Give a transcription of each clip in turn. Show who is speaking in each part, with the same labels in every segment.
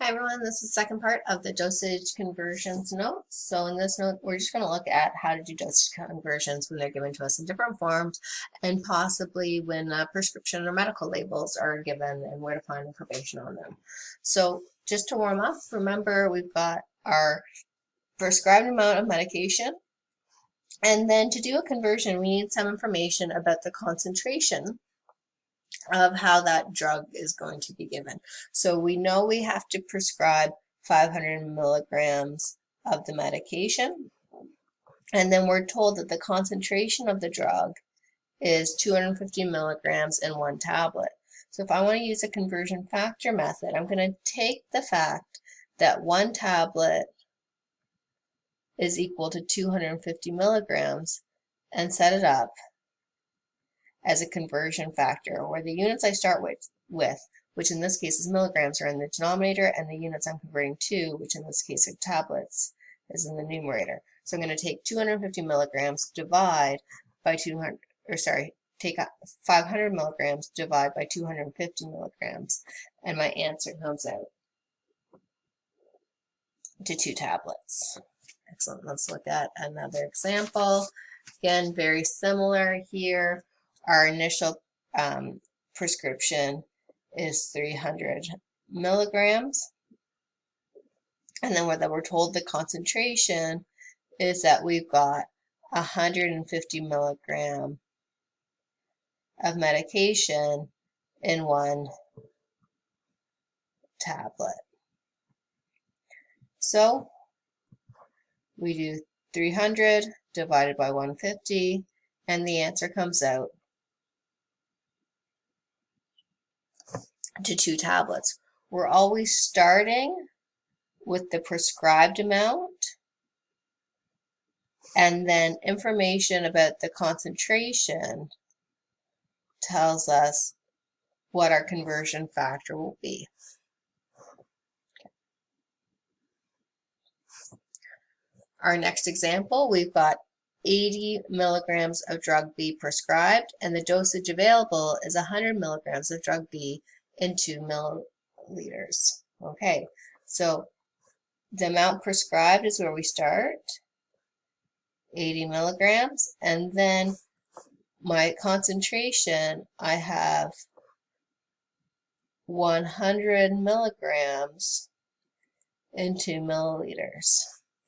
Speaker 1: Hi everyone, this is the second part of the dosage conversions notes. So in this note, we're just going to look at how to do dosage conversions when they're given to us in different forms and possibly when prescription or medical labels are given and where to find information on them. So just to warm up, remember we've got our prescribed amount of medication, and then to do a conversion we need some information about the concentration of how that drug is going to be given. So we know we have to prescribe 500 milligrams of the medication, and then we're told that the concentration of the drug is 250 milligrams in one tablet. So if I want to use a conversion factor method, I'm going to take the fact that one tablet is equal to 250 milligrams and set it up as a conversion factor, where the units I start with, which in this case is milligrams, are in the denominator, and the units I'm converting to, which in this case are tablets, is in the numerator. So I'm going to take 250 milligrams, divide by 200, or sorry, take 500 milligrams, divide by 250 milligrams, and my answer comes out to 2 tablets. Excellent. Let's look at another example. Again, very similar here. Our initial prescription is 300 milligrams. And then we're told the concentration is that we've got 150 milligram of medication in one tablet. So we do 300 divided by 150, and the answer comes out to 2 tablets. We're always starting with the prescribed amount, and then information about the concentration tells us what our conversion factor will be. Our next example, we've got 80 milligrams of drug B prescribed, and the dosage available is 100 milligrams of drug B in 2 milliliters. Okay, so the amount prescribed is where we start, 80 milligrams, and then my concentration, I have 100 milligrams in 2 milliliters.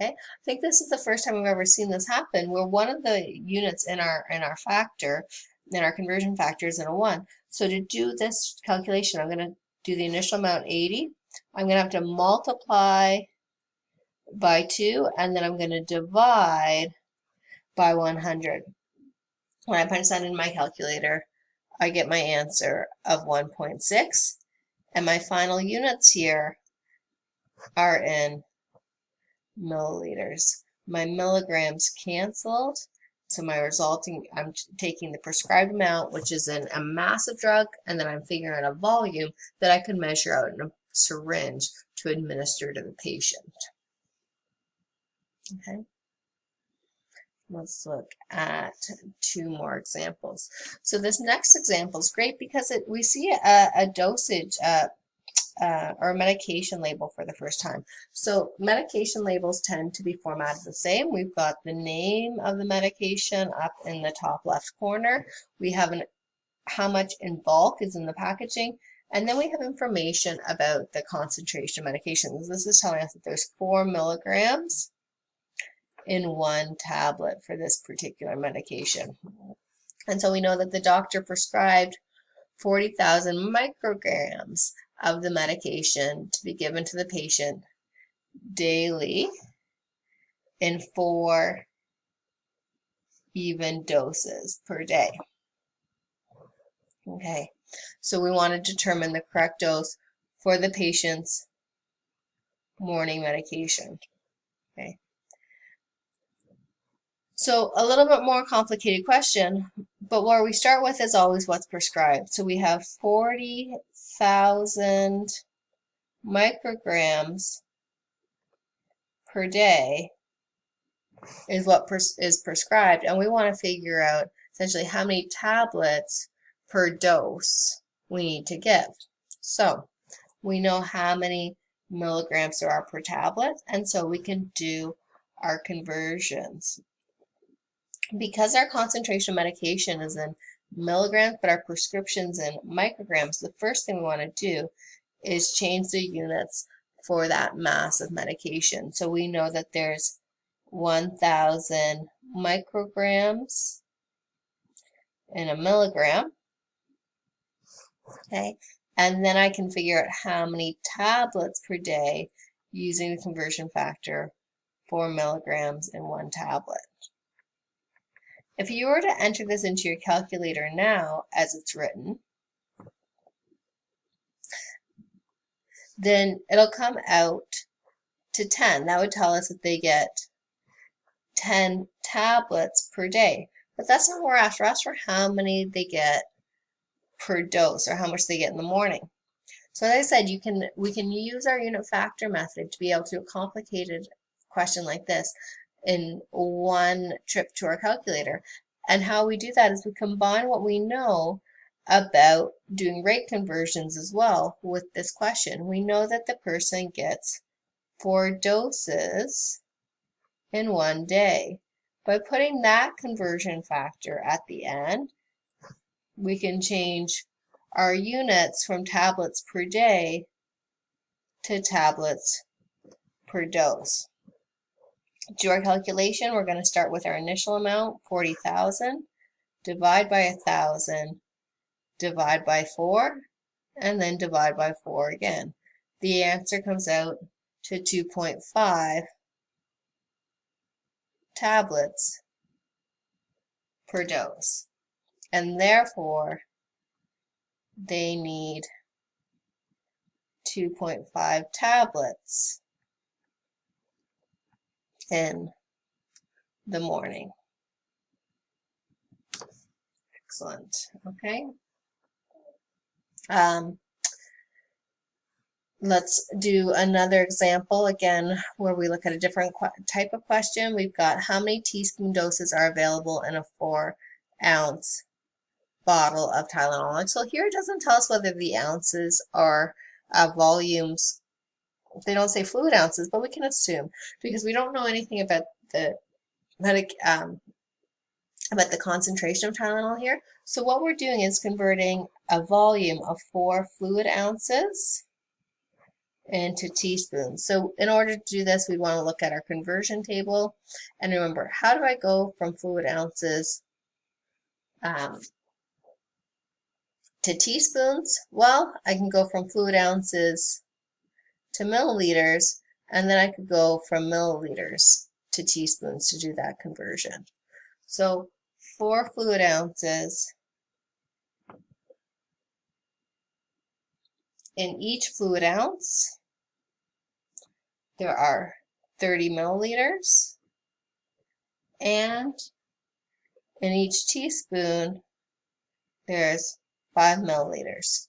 Speaker 1: Okay, I think this is the first time we've ever seen this happen, where one of the units in our factor, in our conversion factor, is in a 1. So to do this calculation, I'm going to do the initial amount 80. I'm going to have to multiply by 2, and then I'm going to divide by 100. When I punch that in my calculator, I get my answer of 1.6, and my final units here are in milliliters. My milligrams canceled, so my resulting, I'm taking the prescribed amount, which is in a massive drug, and then I'm figuring out a volume that I can measure out in a syringe to administer to the patient. Okay, let's look at 2 more examples. So this next example is great because we see a dosage or a medication label for the first time. So medication labels tend to be formatted the same. We've got the name of the medication up in the top left corner. We have how much in bulk is in the packaging, and then we have information about the concentration of medications. This is telling us that there's 4 milligrams in one tablet for this particular medication. And so we know that the doctor prescribed 40,000 micrograms of the medication to be given to the patient daily in 4 even doses per day. Okay, so we want to determine the correct dose for the patient's morning medication. Okay, so a little bit more complicated question, but where we start with is always what's prescribed. So we have 40,000 micrograms per day is what is prescribed, and we want to figure out essentially how many tablets per dose we need to give. So we know how many milligrams there are per tablet, and so we can do our conversions. Because our concentration of medication is in milligrams, but our prescription's in micrograms, the first thing we want to do is change the units for that mass of medication. So we know that there's 1,000 micrograms in a milligram, okay? And then I can figure out how many tablets per day using the conversion factor 4 milligrams in one tablet. If you were to enter this into your calculator now, as it's written, then it'll come out to 10. That would tell us that they get 10 tablets per day. But that's not what we're after. We're after how many they get per dose, or how much they get in the morning. So as I said, we can use our unit factor method to be able to do a complicated question like this in one trip to our calculator. And how we do that is we combine what we know about doing rate conversions as well with this question. We know that the person gets 4 doses in one day. By putting that conversion factor at the end, we can change our units from tablets per day to tablets per dose. To do our calculation, we're going to start with our initial amount, 40,000, divide by 1,000, divide by 4, and then divide by 4 again. The answer comes out to 2.5 tablets per dose. And therefore, they need 2.5 tablets in the morning. Excellent. Okay. Let's do another example again where we look at a different type of question. We've got how many teaspoon doses are available in a 4-ounce bottle of Tylenol. So here it doesn't tell us whether the ounces are volumes. They don't say fluid ounces, but we can assume because we don't know anything about the concentration of Tylenol here. So what we're doing is converting a volume of 4 fluid ounces into teaspoons. So in order to do this, we want to look at our conversion table. And remember, how do I go from fluid ounces to teaspoons? Well, I can go from fluid ounces to milliliters, and then I could go from milliliters to teaspoons to do that conversion. So 4 fluid ounces, in each fluid ounce there are 30 milliliters, and in each teaspoon there's 5 milliliters.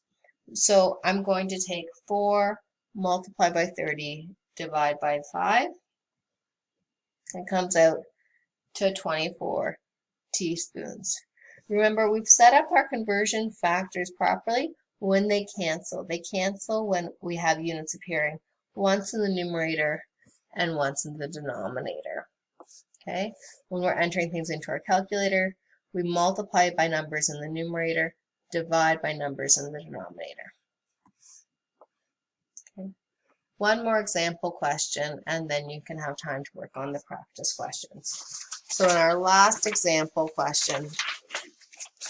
Speaker 1: So I'm going to take 4 multiplied by 30 divide by 5. It comes out to 24 teaspoons. Remember, we've set up our conversion factors properly when they cancel. They cancel when we have units appearing once in the numerator and once in the denominator. Okay? When we're entering things into our calculator, we multiply by numbers in the numerator, divide by numbers in the denominator. Okay. One more example question, and then you can have time to work on the practice questions. So in our last example question,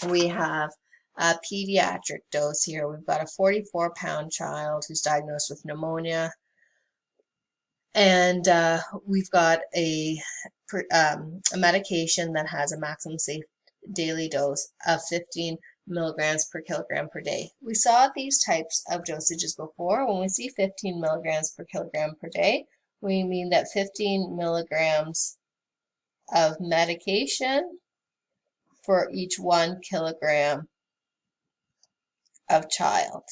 Speaker 1: we have a pediatric dose here. We've got a 44-pound child who's diagnosed with pneumonia, and we've got a medication that has a maximum safe daily dose of 15 milligrams per kilogram per day. We saw these types of dosages before. When we see 15 milligrams per kilogram per day, we mean that 15 milligrams of medication for each 1 kilogram of child.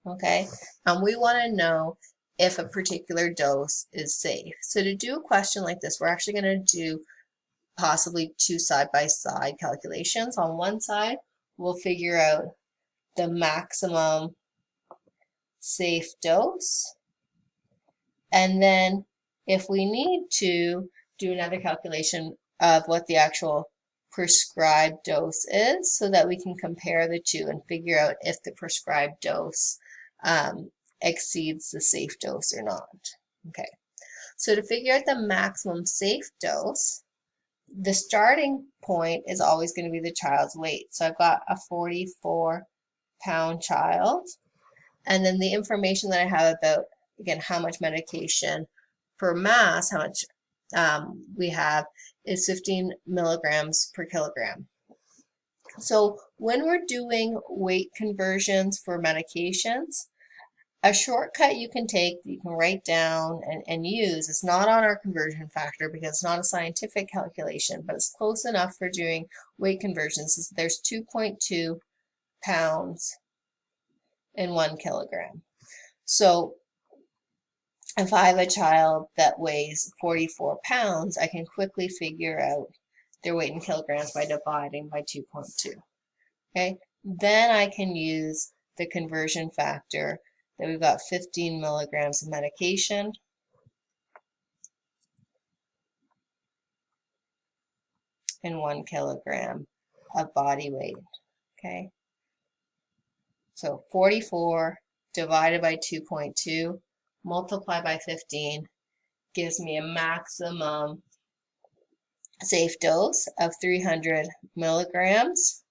Speaker 1: Okay, and we want to know if a particular dose is safe. So to do a question like this, we're actually going to do possibly 2 side-by-side calculations. On one side, we'll figure out the maximum safe dose, And then if we need to do another calculation of what the actual prescribed dose is so that we can compare the two and figure out if the prescribed dose exceeds the safe dose or not. Okay, so to figure out the maximum safe dose, the starting point is always going to be the child's weight. So I've got a 44-pound child, and then the information that I have about, again, how much medication per mass, how much we have, is 15 milligrams per kilogram. So when we're doing weight conversions for medications, a shortcut you can take, that you can write down and use, it's not on our conversion factor because it's not a scientific calculation, but it's close enough for doing weight conversions. Is there's 2.2 pounds in 1 kilogram. So if I have a child that weighs 44 pounds, I can quickly figure out their weight in kilograms by dividing by 2.2. Okay, then I can use the conversion factor that we've got 15 milligrams of medication and 1 kilogram of body weight. Okay, so 44 divided by 2.2 multiplied by 15 gives me a maximum safe dose of 300 milligrams,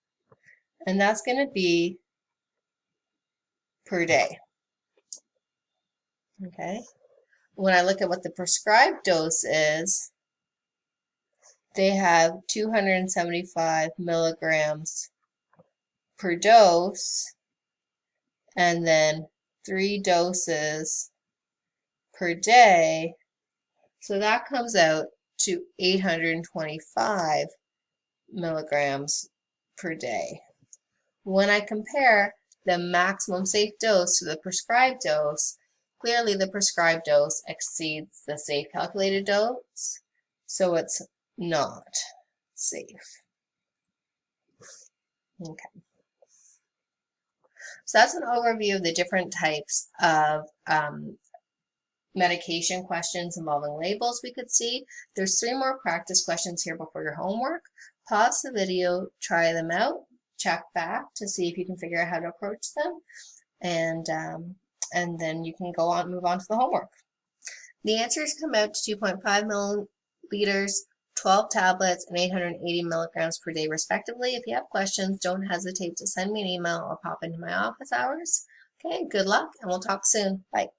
Speaker 1: and that's going to be per day. Okay, when I look at what the prescribed dose is, they have 275 milligrams per dose, and then 3 doses per day. So that comes out to 825 milligrams per day. When I compare the maximum safe dose to the prescribed dose, clearly the prescribed dose exceeds the safe calculated dose, so it's not safe. Okay. So that's an overview of the different types of medication questions involving labels we could see. There's 3 more practice questions here before your homework. Pause the video, try them out, check back to see if you can figure out how to approach them, and then you can move on to the homework. The answers come out to 2.5 milliliters, 12 tablets, and 880 milligrams per day respectively. If you have questions, don't hesitate to send me an email or pop into my office hours. Okay, good luck, and we'll talk soon. Bye.